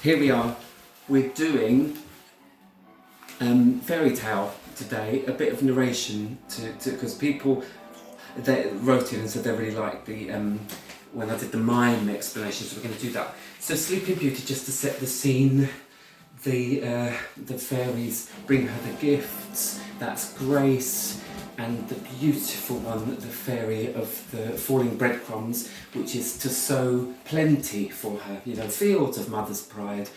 here we are. We're doing fairy tale today, a bit of narration because people they wrote in and said they really liked the when I did the mime explanation, so we're going to do that. So Sleeping Beauty, just to set the scene, the fairies bring her the gifts. That's Grace, and the beautiful one, the fairy of the falling breadcrumbs, which is to sow plenty for her, you know, fields of mother's pride.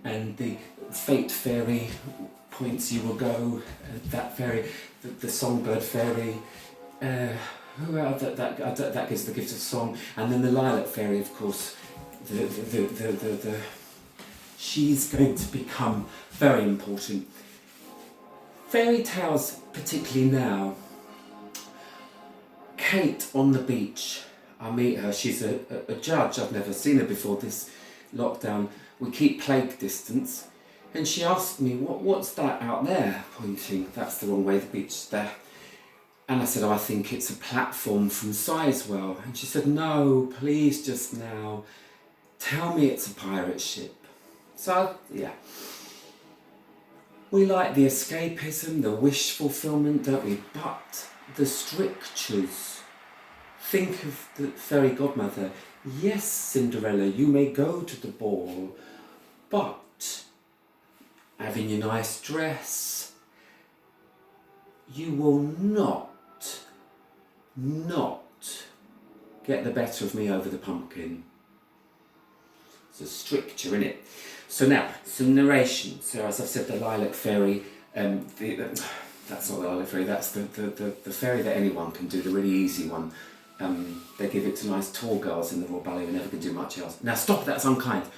And the fate fairy points you will go, that fairy, the songbird fairy, that gives the gift of song. And then the lilac fairy, of course, she's going to become very important. Fairy tales, particularly now. Kate on the beach. I meet her. She's a judge. I've never seen her before this lockdown. We keep plague distance. And she asked me, what's that out there? Pointing. That's the wrong way, the beach there. And I said, I think it's a platform from Sizewell. And she said, no, please, just now. Tell me it's a pirate ship. So, yeah. We like the escapism, the wish fulfillment, don't we? But the strictures. Think of the fairy godmother. Yes, Cinderella, you may go to the ball, but having your nice dress, you will not get the better of me over the pumpkin. It's a stricture, innit? So now, some narration. So as I've said, the lilac fairy, that's not the lilac fairy, that's the fairy that anyone can do, the really easy one. They give it to nice tall girls in the Royal Ballet who never can do much else. Now stop, that's unkind.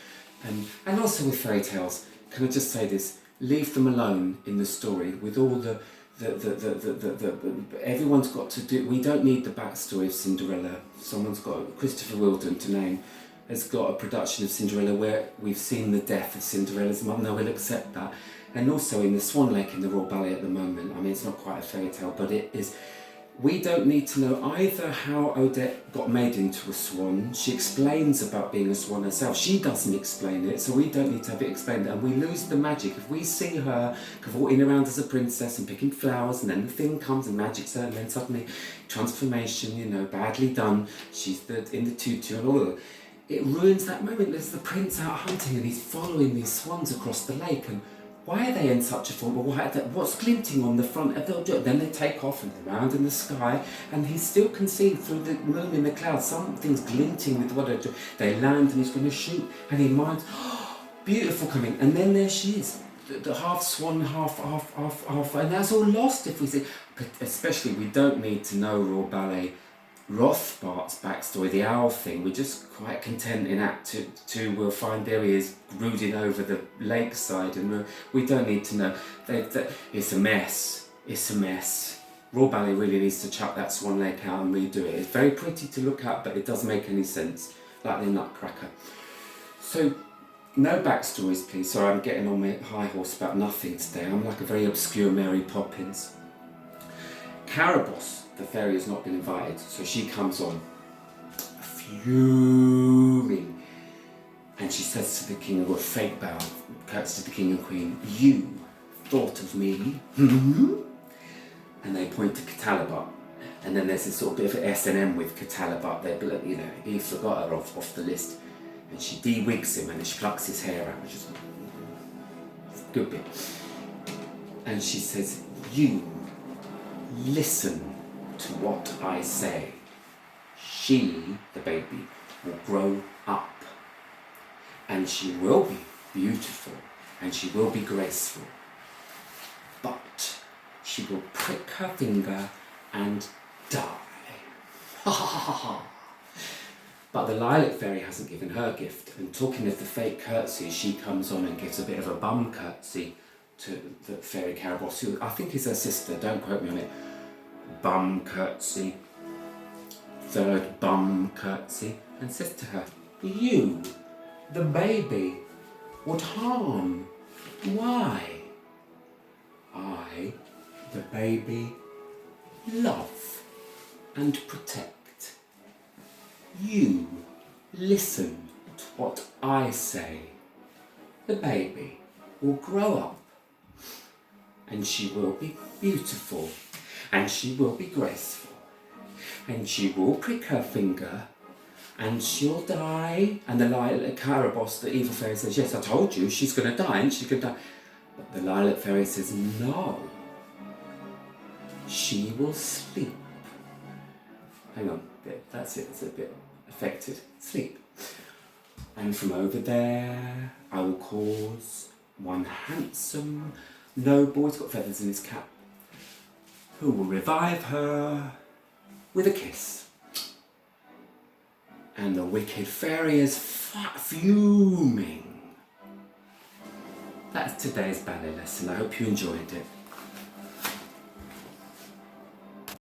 And also with fairy tales, can I just say this, leave them alone in the story with all the everyone's got to do, we don't need the backstory of Cinderella. Someone's got, Christopher Wheeldon to name, has got a production of Cinderella where we've seen the death of Cinderella's mum. No, we'll accept that. And also in the Swan Lake in the Royal Ballet at the moment, I mean, it's not quite a fairy tale, but it is. We don't need to know either how Odette got made into a swan. She explains about being a swan herself. She doesn't explain it, so we don't need to have it explained. And we lose the magic. If we see her cavorting around as a princess and picking flowers, and then the thing comes and magic's her, and then suddenly transformation, you know, badly done. She's in the tutu and all of that. It ruins that moment. There's the prince out hunting and he's following these swans across the lake, and why are they in such a form? What's glinting on the front of the... Then they take off and they're around in the sky, and he still can see through the moon in the clouds. Something's glinting with what they do. They land and he's going to shoot, and he minds, oh, beautiful coming. And then there she is, the half swan, half, and that's all lost if we see. But especially, we don't need to know Royal Ballet Rothbart's backstory, the owl thing. We're just quite content in Act 2. We'll find there he is brooding over the lakeside, and we don't need to know. It's a mess. It's a mess. Royal Ballet really needs to chuck that Swan Lake out and redo it. It's very pretty to look at, but it doesn't make any sense. Like the Nutcracker. So, no backstories, please. Sorry, I'm getting on my high horse about nothing today. I'm like a very obscure Mary Poppins. Carabosse, the fairy, has not been invited, so she comes on, fuming, and she says to the king, with a fake bow, curtsy to the king and queen, you thought of me? And they point to Catalabut, and then there's this sort of bit of S&M with Catalabut there, but you know, he forgot her off the list, and she de-wigs him and she plucks his hair out, which is a good bit, and she says, you listen to what I say. She, the baby, will grow up, and she will be beautiful, and she will be graceful, but she will prick her finger and die. Ha ha ha ha. But the lilac fairy hasn't given her gift, and talking of the fake curtsy, she comes on and gives a bit of a bum curtsy to the fairy Carabosse, who I think is her sister, don't quote me on it. Bum curtsy, third bum curtsy, and says to her, you, the baby, would harm. Why? I, the baby, love and protect. You listen to what I say. the baby will grow up and she will be beautiful and she will be graceful and she will prick her finger and she'll die. And the Carabosse, the evil fairy, says, yes, I told you, she's going to die and she's going to die. But the Lilac fairy says, no, she will sleep. Hang on, that's it, it's a bit affected. Sleep. And from over there, I will cause one handsome noble, he's got feathers in his cap, who will revive her with a kiss. And the wicked fairy is fuming. That's today's ballet lesson. I hope you enjoyed it.